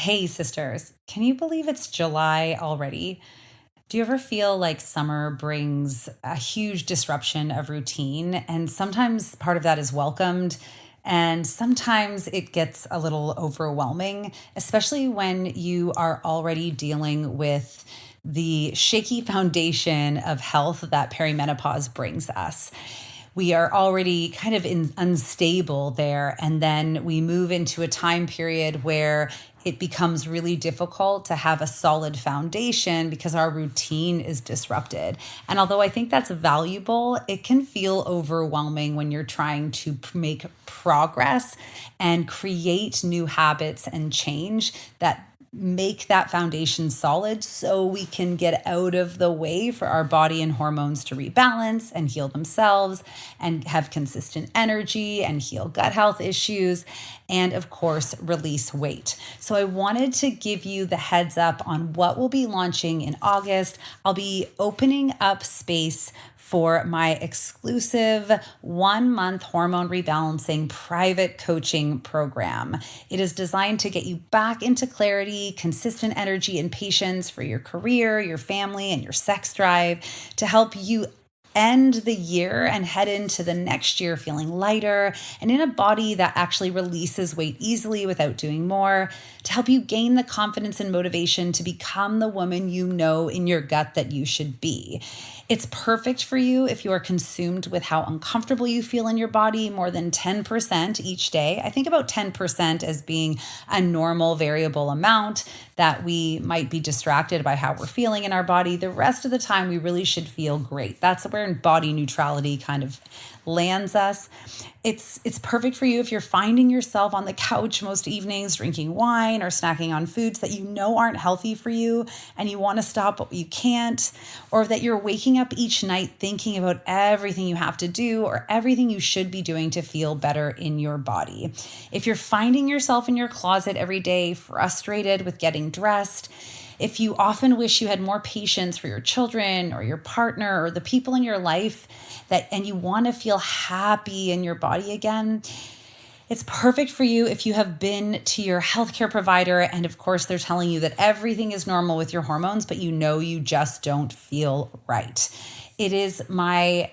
Hey, sisters, can you believe it's July already? Do you ever feel like summer brings a huge disruption of routine? And sometimes part of that is welcomed, and sometimes it gets a little overwhelming, especially when you are already dealing with the shaky foundation of health that perimenopause brings us. We are already kind of unstable there. And then we move into a time period where it becomes really difficult to have a solid foundation because our routine is disrupted. And although I think that's valuable, it can feel overwhelming when you're trying to make progress and create new habits and change that make that foundation solid so we can get out of the way for our body and hormones to rebalance and heal themselves and have consistent energy and heal gut health issues and of course release weight. So I wanted to give you the heads up on what we'll be launching in August. I'll be opening up space for my exclusive 1-month hormone rebalancing private coaching program. It is designed to get you back into clarity, consistent energy, and patience for your career, your family, and your sex drive to help you end the year and head into the next year feeling lighter and in a body that actually releases weight easily without doing more, to help you gain the confidence and motivation to become the woman you know in your gut that you should be. It's perfect for you if you are consumed with how uncomfortable you feel in your body more than 10% each day. I think about 10% as being a normal variable amount that we might be distracted by how we're feeling in our body. The rest of the time, we really should feel great. That's where body neutrality kind of lands us. It's perfect for you if you're finding yourself on the couch most evenings drinking wine or snacking on foods that you know aren't healthy for you and you want to stop but you can't, or that you're waking up each night thinking about everything you have to do or everything you should be doing to feel better in your body. If you're finding yourself in your closet every day frustrated with getting dressed, if you often wish you had more patience for your children or your partner or the people in your life and you want to feel happy in your body again, it's perfect for you if you have been to your healthcare provider and of course they're telling you that everything is normal with your hormones, but you know you just don't feel right. It is my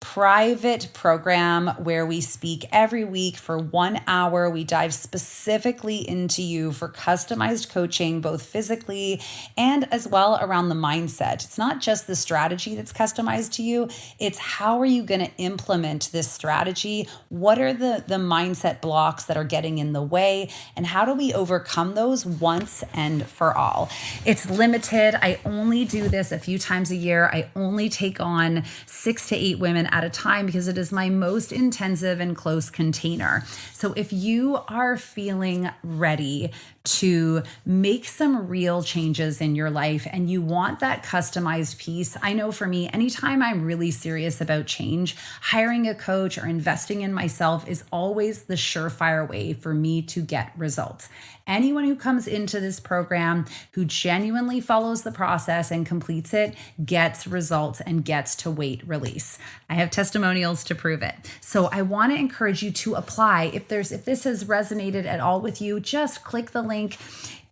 private program where we speak every week for 1 hour. We dive specifically into you for customized coaching, both physically and as well around the mindset. It's not just the strategy that's customized to you. It's how are you going to implement this strategy? What are the mindset blocks that are getting in the way? And how do we overcome those once and for all? It's limited. I only do this a few times a year. I only take on 6 to 8 women at a time because it is my most intensive and close container. So if you are feeling ready to make some real changes in your life and you want that customized piece, I know for me, anytime I'm really serious about change, hiring a coach or investing in myself is always the surefire way for me to get results. Anyone who comes into this program who genuinely follows the process and completes it gets results and gets to weight release. I have testimonials to prove it. So I want to encourage you to apply. If this has resonated at all with you, just click the link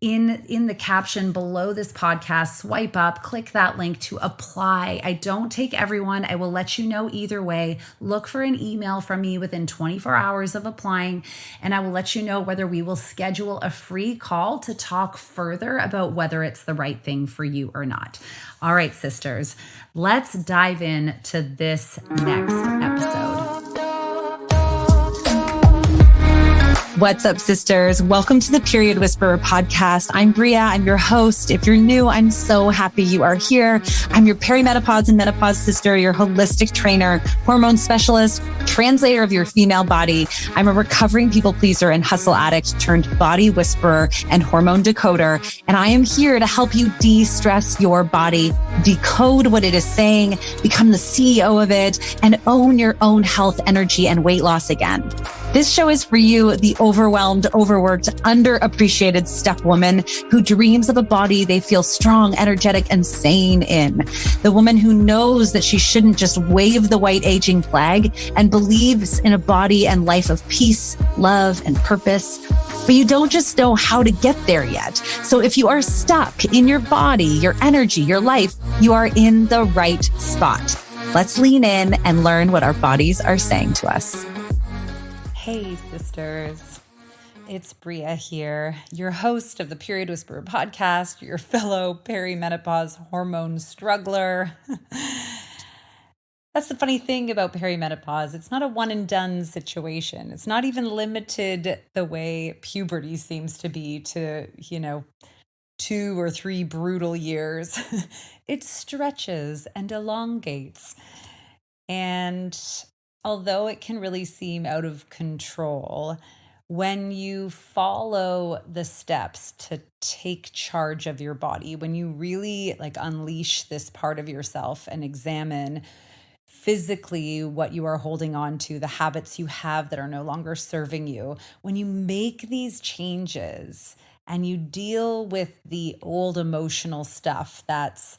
in the caption below this podcast, swipe up, click that link to apply. I don't take everyone. I will let you know either way. Look for an email from me within 24 hours of applying, and I will let you know whether we will schedule a free call to talk further about whether it's the right thing for you or not. All right, sisters, let's dive in to this next episode. What's up, sisters? Welcome to the Period Whisperer podcast. I'm Bria. I'm your host. If you're new, I'm so happy you are here. I'm your perimenopause and menopause sister, your holistic trainer, hormone specialist, translator of your female body. I'm a recovering people pleaser and hustle addict turned body whisperer and hormone decoder. And I am here to help you de-stress your body, decode what it is saying, become the CEO of it, and own your own health, energy, and weight loss again. This show is for you, the overwhelmed, overworked, underappreciated step woman who dreams of a body they feel strong, energetic, and sane in. The woman who knows that she shouldn't just wave the white aging flag and believes in a body and life of peace, love, and purpose. But you don't just know how to get there yet. So if you are stuck in your body, your energy, your life, you are in the right spot. Let's lean in and learn what our bodies are saying to us. Hey, sisters. It's Bria here, your host of the Period Whisperer podcast, your fellow perimenopause hormone struggler. That's the funny thing about perimenopause. It's not a one and done situation. It's not even limited the way puberty seems to be to, 2 or 3 brutal years. It stretches and elongates. And although it can really seem out of control, when you follow the steps to take charge of your body, when you really unleash this part of yourself and examine physically what you are holding on to, the habits you have that are no longer serving you, when you make these changes and you deal with the old emotional stuff that's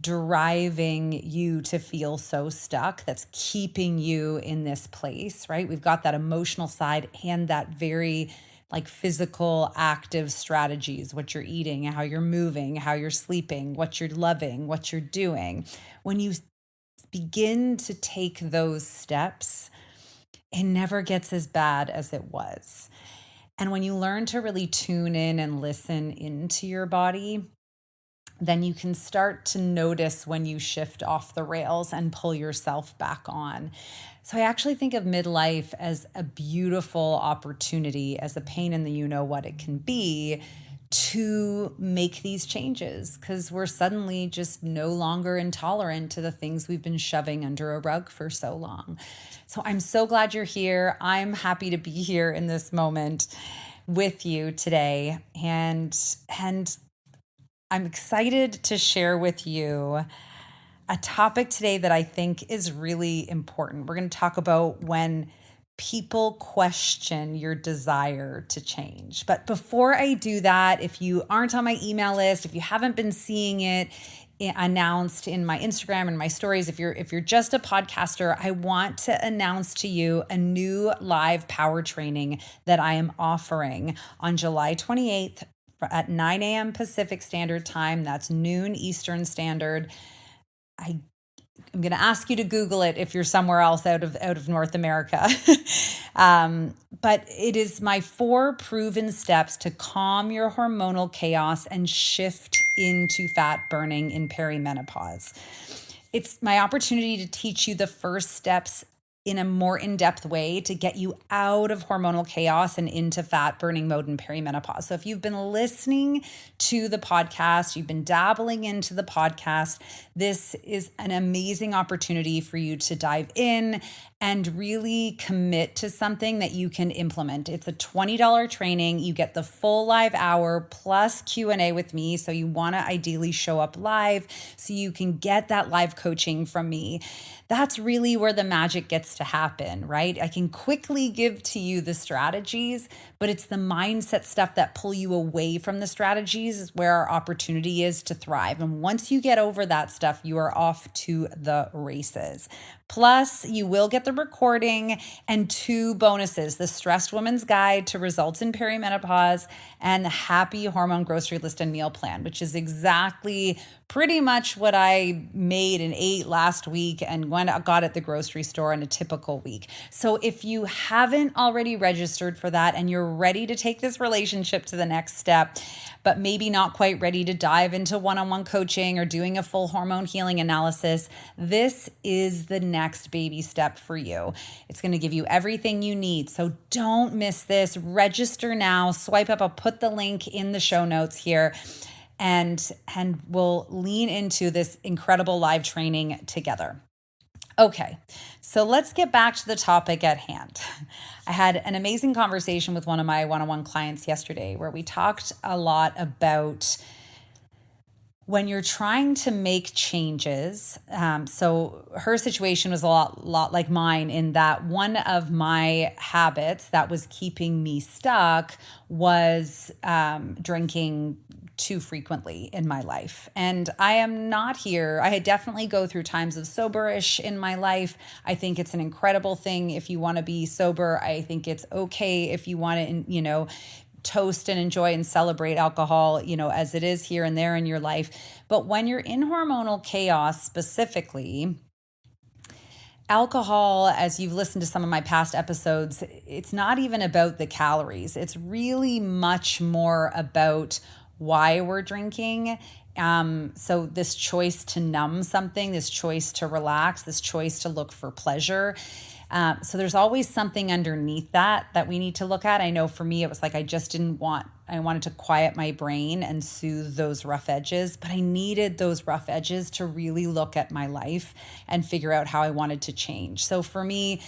driving you to feel so stuck, that's keeping you in this place, right? We've got that emotional side and that very physical active strategies, what you're eating, how you're moving, how you're sleeping, what you're loving, what you're doing. When you begin to take those steps, it never gets as bad as it was. And when you learn to really tune in and listen into your body, then you can start to notice when you shift off the rails and pull yourself back on. So I actually think of midlife as a beautiful opportunity, as a pain in the you-know-what it can be, to make these changes, because we're suddenly just no longer intolerant to the things we've been shoving under a rug for so long. So I'm so glad you're here. I'm happy to be here in this moment with you today. And I'm excited to share with you a topic today that I think is really important. We're going to talk about when people question your desire to change. But before I do that, if you aren't on my email list, if you haven't been seeing it announced in my Instagram and my stories, if you're just a podcaster, I want to announce to you a new live power training that I am offering on July 28th at 9 a.m. Pacific Standard Time. That's noon Eastern Standard. I'm going to ask you to Google it if you're somewhere else out of North America. But it is my 4 proven steps to calm your hormonal chaos and shift into fat burning in perimenopause. It's my opportunity to teach you the first steps in a more in-depth way to get you out of hormonal chaos and into fat burning mode in perimenopause. So if you've been listening to the podcast, you've been dabbling into the podcast, this is an amazing opportunity for you to dive in and really commit to something that you can implement. It's a $20 training. You get the full live hour plus Q&A with me. So you want to ideally show up live so you can get that live coaching from me. That's really where the magic gets to happen, right? I can quickly give to you the strategies, but it's the mindset stuff that pull you away from the strategies is where our opportunity is to thrive. And once you get over that stuff, you are off to the races. Plus, you will get the recording and 2 bonuses, the Stressed Woman's Guide to Results in Perimenopause and the Happy Hormone Grocery List and Meal Plan, which is exactly pretty much what I made and ate last week and when I got at the grocery store in a typical week. So if you haven't already registered for that and you're ready to take this relationship to the next step, but maybe not quite ready to dive into one-on-one coaching or doing a full hormone healing analysis, this is the next baby step for you. It's going to give you everything you need. So don't miss this. Register now. Swipe up. I'll put the link in the show notes here. And we'll lean into this incredible live training together. Okay, so let's get back to the topic at hand. I had an amazing conversation with one of my one-on-one clients yesterday where we talked a lot about when you're trying to make changes, so her situation was a lot like mine in that one of my habits that was keeping me stuck was drinking too frequently in my life. And I am not here. I definitely go through times of soberish in my life. I think it's an incredible thing if you want to be sober. I think it's okay if you want to, toast and enjoy and celebrate alcohol, as it is here and there in your life. But when you're in hormonal chaos specifically, alcohol, as you've listened to some of my past episodes, it's not even about the calories. It's really much more about why we're drinking. So this choice to numb something, this choice to relax, this choice to look for pleasure. So there's always something underneath that we need to look at. I know for me, it was like I wanted to quiet my brain and soothe those rough edges, but I needed those rough edges to really look at my life and figure out how I wanted to change. So for me,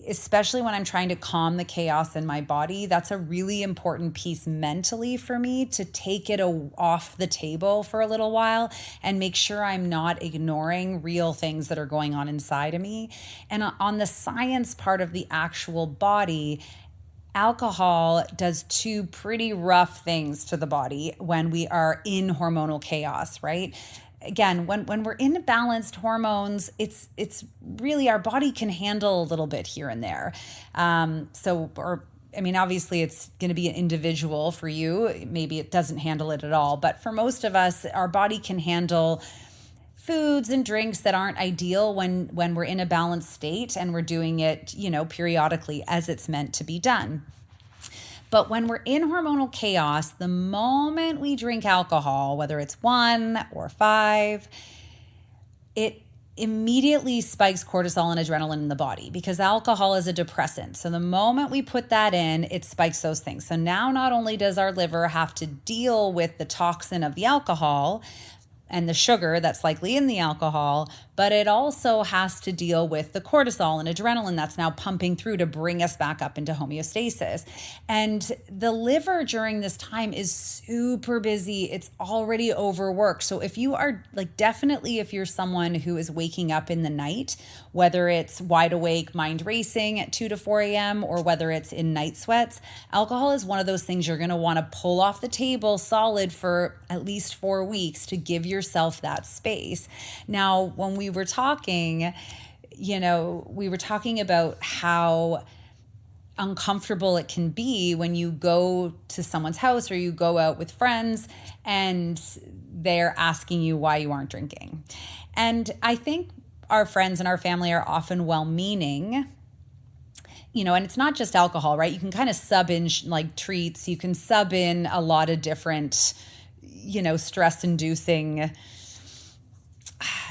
especially when I'm trying to calm the chaos in my body, that's a really important piece mentally for me to take it off the table for a little while and make sure I'm not ignoring real things that are going on inside of me. And on the science part of the actual body, alcohol does two pretty rough things to the body when we are in hormonal chaos, right? Again, when we're in balanced hormones, it's really our body can handle a little bit here and there. Obviously it's going to be an individual for you. Maybe it doesn't handle it at all. But for most of us, our body can handle foods and drinks that aren't ideal when we're in a balanced state and we're doing it, periodically as it's meant to be done. But when we're in hormonal chaos, the moment we drink alcohol, whether it's 1 or 5, it immediately spikes cortisol and adrenaline in the body because alcohol is a depressant. So the moment we put that in, it spikes those things. So now not only does our liver have to deal with the toxin of the alcohol and the sugar that's likely in the alcohol, but it also has to deal with the cortisol and adrenaline that's now pumping through to bring us back up into homeostasis. And the liver during this time is super busy. It's already overworked. So if you are definitely if you're someone who is waking up in the night, whether it's wide awake, mind racing at 2 to 4 a.m. or whether it's in night sweats, alcohol is one of those things you're going to want to pull off the table solid for at least 4 weeks to give yourself that space. Now, when we were talking about how uncomfortable it can be when you go to someone's house or you go out with friends and they're asking you why you aren't drinking. And I think our friends and our family are often well-meaning, and it's not just alcohol, right? You can kind of sub in treats. You can sub in a lot of different, stress-inducing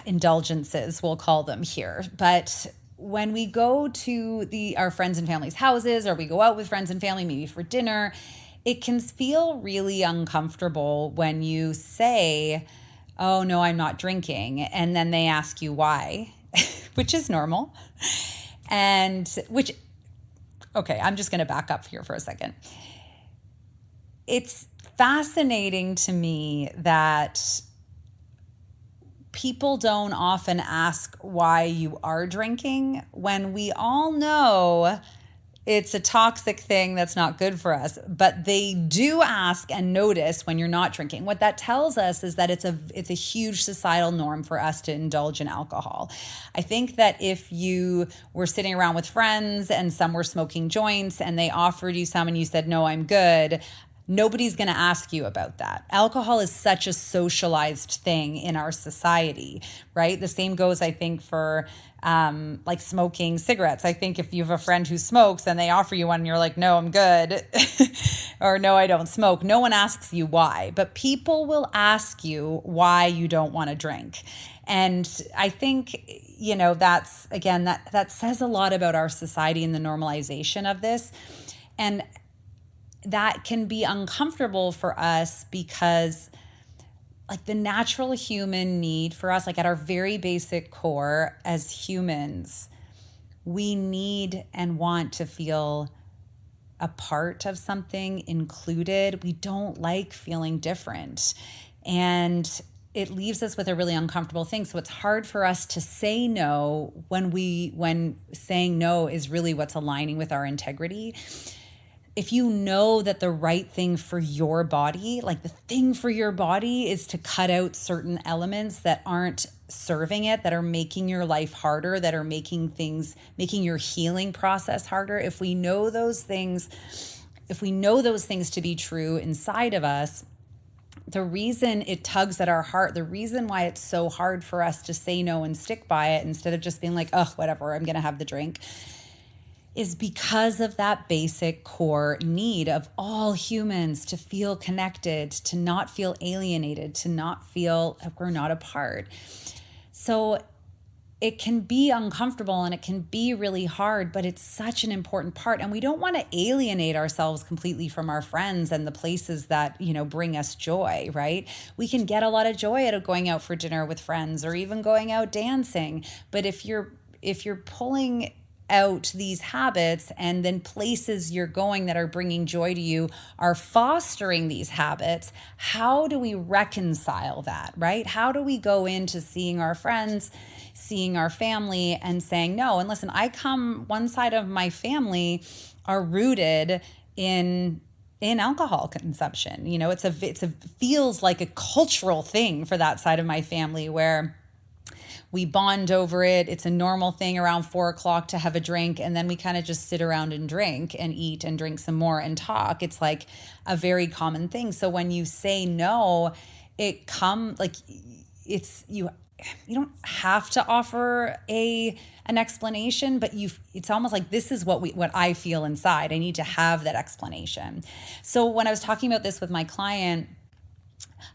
indulgences, we'll call them here. But when we go to our friends and family's houses, or we go out with friends and family, maybe for dinner, it can feel really uncomfortable when you say, "Oh, no, I'm not drinking." And then they ask you why, which is normal. I'm just going to back up here for a second. It's fascinating to me that people don't often ask why you are drinking when we all know it's a toxic thing that's not good for us, but they do ask and notice when you're not drinking. What that tells us is that it's a huge societal norm for us to indulge in alcohol. I think that if you were sitting around with friends and some were smoking joints and they offered you some and you said, "No, I'm good," nobody's going to ask you about that. Alcohol is such a socialized thing in our society, right? The same goes, I think, for smoking cigarettes. I think if you have a friend who smokes and they offer you one and you're like, "No, I'm good," or "No, I don't smoke," no one asks you why, but people will ask you why you don't want to drink. And I think, that's, again, that says a lot about our society and the normalization of this. And that can be uncomfortable for us because the natural human need for us, at our very basic core as humans, we need and want to feel a part of something, included. We don't like feeling different. And it leaves us with a really uncomfortable thing. So it's hard for us to say no when saying no is really what's aligning with our integrity. If you know that the right thing for your body, like the thing for your body is to cut out certain elements that aren't serving it, that are making your life harder, that are making your healing process harder. If we know those things to be true inside of us, the reason it tugs at our heart, the reason why it's so hard for us to say no and stick by it instead of just being like, oh, whatever, I'm going to have the drink, is because of that basic core need of all humans to feel connected, to not feel alienated, to not feel like we're not apart. So it can be uncomfortable and it can be really hard, but it's such an important part. And we don't want to alienate ourselves completely from our friends and the places that, bring us joy, right? We can get a lot of joy out of going out for dinner with friends or even going out dancing. But if you're pulling out these habits and then places you're going that are bringing joy to you are fostering these habits, how do we reconcile that, right? How do we go into seeing our friends, seeing our family and saying no? And listen, one side of my family are rooted in alcohol consumption. It feels like a cultural thing for that side of my family where we bond over it. It's a normal thing around 4 o'clock to have a drink. And then we kind of just sit around and drink and eat and drink some more and talk. It's like a very common thing. So when you say no, you don't have to offer an explanation, but it's almost like this is what I feel inside. I need to have that explanation. So when I was talking about this with my client,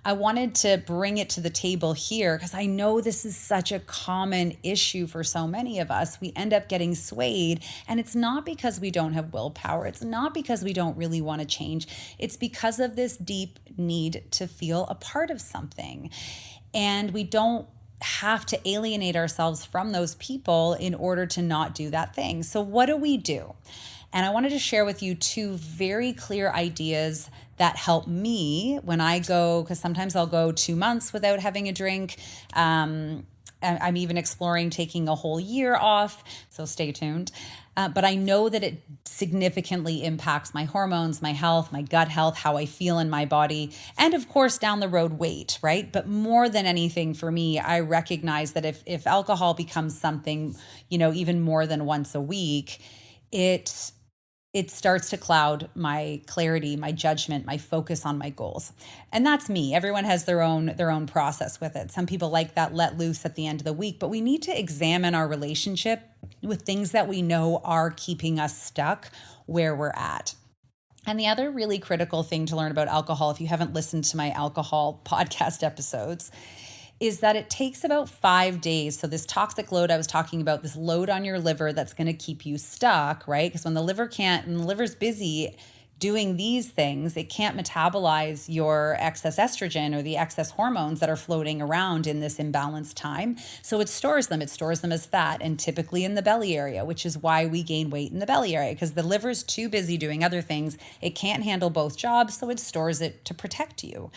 I wanted to bring it to the table here because I know this is such a common issue for so many of us. We end up getting swayed, and it's not because we don't have willpower. It's not because we don't really want to change. It's because of this deep need to feel a part of something. And we don't have to alienate ourselves from those people in order to not do that thing. So what do we do? And I wanted to share with you two very clear ideas that help me when I go, because sometimes I'll go 2 months without having a drink. I'm even exploring taking a whole year off, so stay tuned. But I know that it significantly impacts my hormones, my health, my gut health, how I feel in my body, and of course, down the road, weight, right? But more than anything for me, I recognize that if alcohol becomes something, even more than once a week, it starts to cloud my clarity, my judgment, my focus on my goals. And that's me. Everyone has their own process with it. Some people like that let loose at the end of the week, but we need to examine our relationship with things that we know are keeping us stuck where we're at. And the other really critical thing to learn about alcohol, if you haven't listened to my alcohol podcast episodes, is that it takes about 5 days. So this toxic load I was talking about, this load on your liver that's going to keep you stuck, right? Because when the liver's busy doing these things, it can't metabolize your excess estrogen or the excess hormones that are floating around in this imbalanced time. So it stores them. It stores them as fat, and typically in the belly area, which is why we gain weight in the belly area, because the liver's too busy doing other things. It can't handle both jobs, so it stores it to protect you.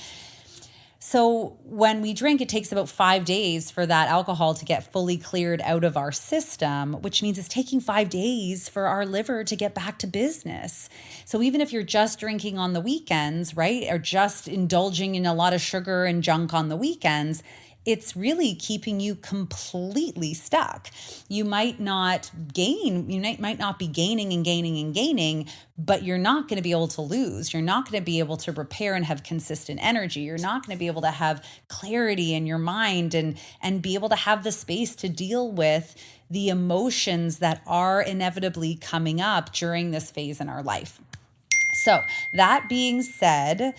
So when we drink, it takes about 5 days for that alcohol to get fully cleared out of our system, which means it's taking 5 days for our liver to get back to business. So even if you're just drinking on the weekends, right, or just indulging in a lot of sugar and junk on the weekends, it's really keeping you completely stuck. You might not be gaining and gaining and gaining, but you're not going to be able to lose. You're not going to be able to repair and have consistent energy. You're not going to be able to have clarity in your mind and be able to have the space to deal with the emotions that are inevitably coming up during this phase in our life. So that being said,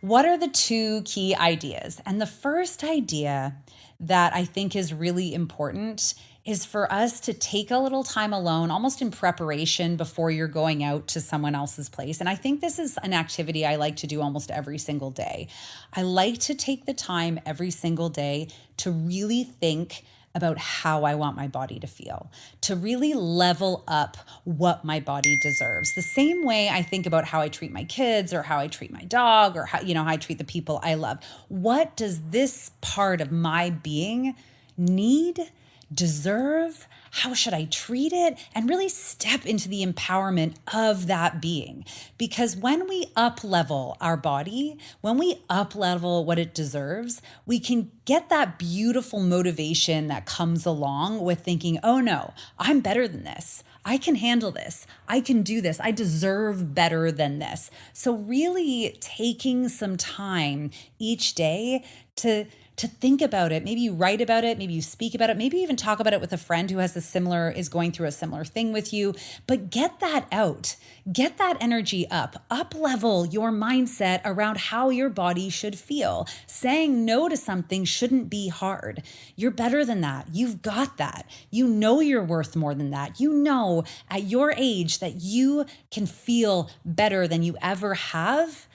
what are the two key ideas? And the first idea that I think is really important is for us to take a little time alone, almost in preparation before you're going out to someone else's place. And I think this is an activity I like to do almost every single day. I like to take the time every single day to really think about how I want my body to feel, to really level up what my body deserves. The same way I think about how I treat my kids or how I treat my dog or how I treat the people I love. What does this part of my being need, deserve? How should I treat it? And really step into the empowerment of that being. Because when we up level our body, when we up level what it deserves, we can get that beautiful motivation that comes along with thinking, oh no, I'm better than this. I can handle this. I can do this. I deserve better than this. So really taking some time each day to think about it. Maybe you write about it, maybe you speak about it, maybe even talk about it with a friend who is going through a similar thing with you, but get that out. Get that energy up level your mindset around how your body should feel. Saying no to something shouldn't be hard. You're better than that. You've got that. You know you're worth more than that. You know at your age that you can feel better than you ever have.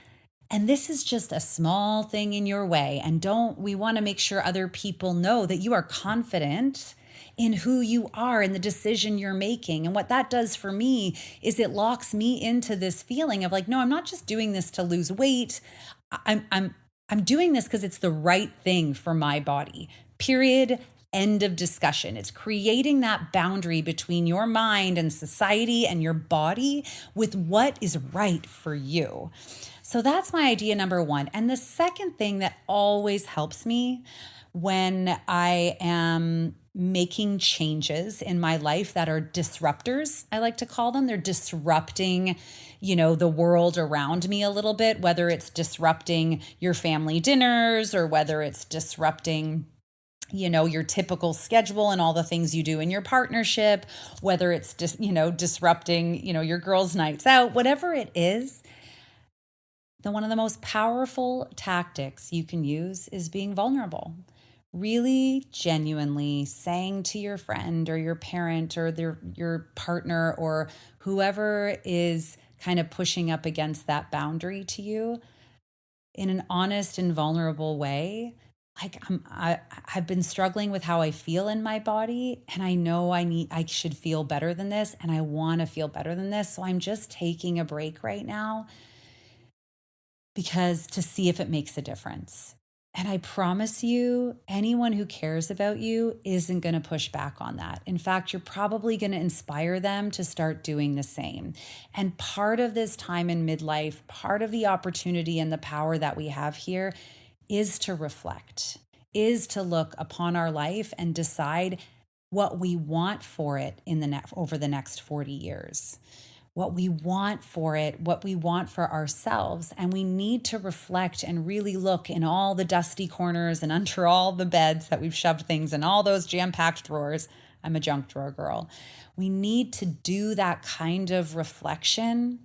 And this is just a small thing in your way. And we want to make sure other people know that you are confident in who you are and the decision you're making. And what that does for me is it locks me into this feeling of like, no, I'm not just doing this to lose weight. I'm doing this because it's the right thing for my body. Period. End of discussion. It's creating that boundary between your mind and society and your body with what is right for you. So that's my idea number one. And the second thing that always helps me when I am making changes in my life that are disruptors, I like to call them. They're disrupting, the world around me a little bit, whether it's disrupting your family dinners or whether it's disrupting your typical schedule and all the things you do in your partnership, whether it's just, disrupting, your girls' nights out, whatever it is. One of the most powerful tactics you can use is being vulnerable. Really genuinely saying to your friend or your parent or your partner or whoever is kind of pushing up against that boundary to you in an honest and vulnerable way. Like I've been struggling with how I feel in my body, and I know I should feel better than this, and I want to feel better than this. So I'm just taking a break right now because to see if it makes a difference. And I promise you, anyone who cares about you isn't going to push back on that. In fact, you're probably going to inspire them to start doing the same. And part of this time in midlife, part of the opportunity and the power that we have here is to reflect, is to look upon our life and decide what we want for it over the next 40 years. What we want for it, what we want for ourselves. And we need to reflect and really look in all the dusty corners and under all the beds that we've shoved things in, all those jam-packed drawers. I'm a junk drawer girl. We need to do that kind of reflection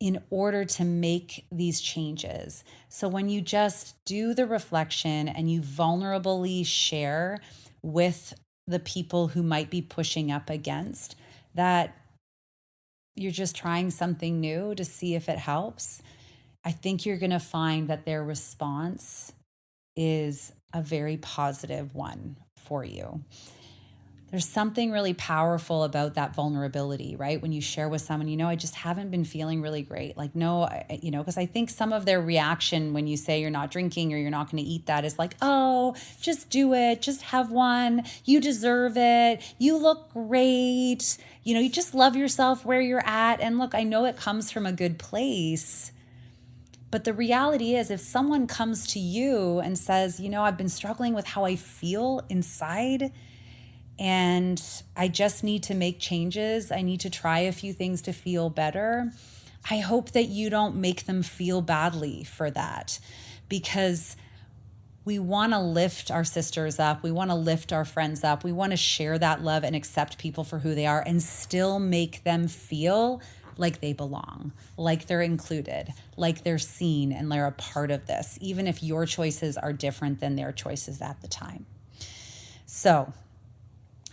in order to make these changes. So when you just do the reflection and you vulnerably share with the people who might be pushing up against that, you're just trying something new to see if it helps, I think you're going to find that their response is a very positive one for you. There's something really powerful about that vulnerability, right? When you share with someone, I just haven't been feeling really great. Like, no, because I think some of their reaction when you say you're not drinking or you're not going to eat that is like, oh, just do it. Just have one. You deserve it. You look great. You just love yourself where you're at. And look, I know it comes from a good place. But the reality is, if someone comes to you and says, I've been struggling with how I feel inside, and I just need to make changes. I need to try a few things to feel better. I hope that you don't make them feel badly for that, because we want to lift our sisters up. We want to lift our friends up. We want to share that love and accept people for who they are and still make them feel like they belong, like they're included, like they're seen and they're a part of this, even if your choices are different than their choices at the time. So,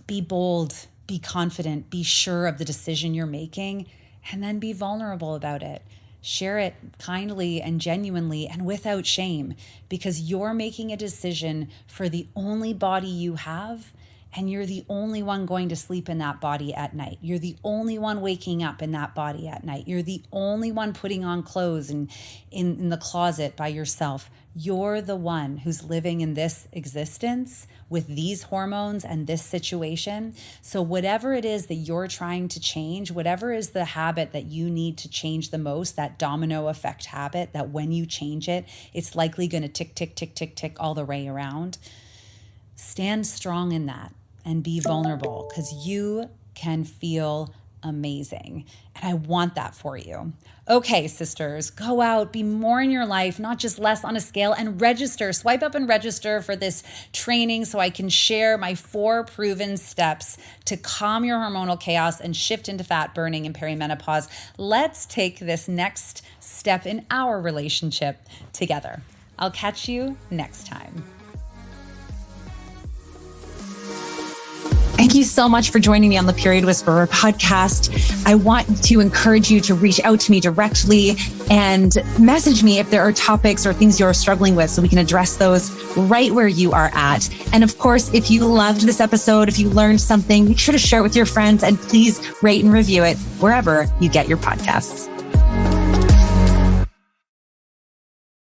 be bold, be confident, be sure of the decision you're making, and then be vulnerable about it. Share it kindly and genuinely and without shame, because you're making a decision for the only body you have, And you're the only one going to sleep in that body at night. You're the only one waking up in that body at night. You're the only one putting on clothes and in the closet by yourself. You're the one who's living in this existence with these hormones and this situation. So whatever it is that you're trying to change, whatever is the habit that you need to change the most, that domino effect habit, that when you change it, it's likely going to tick, tick, tick, tick, tick all the way around. Stand strong in that and be vulnerable, because you can feel amazing. And I want that for you. Okay, sisters, go out, be more in your life, not just less on a scale, and register. Swipe up and register for this training so I can share my 4 proven steps to calm your hormonal chaos and shift into fat burning in perimenopause. Let's take this next step in our relationship together. I'll catch you next time. Thank you so much for joining me on the Period Whisperer podcast. I want to encourage you to reach out to me directly and message me if there are topics or things you're struggling with so we can address those right where you are at. And of course, if you loved this episode, if you learned something, make sure to share it with your friends and please rate and review it wherever you get your podcasts.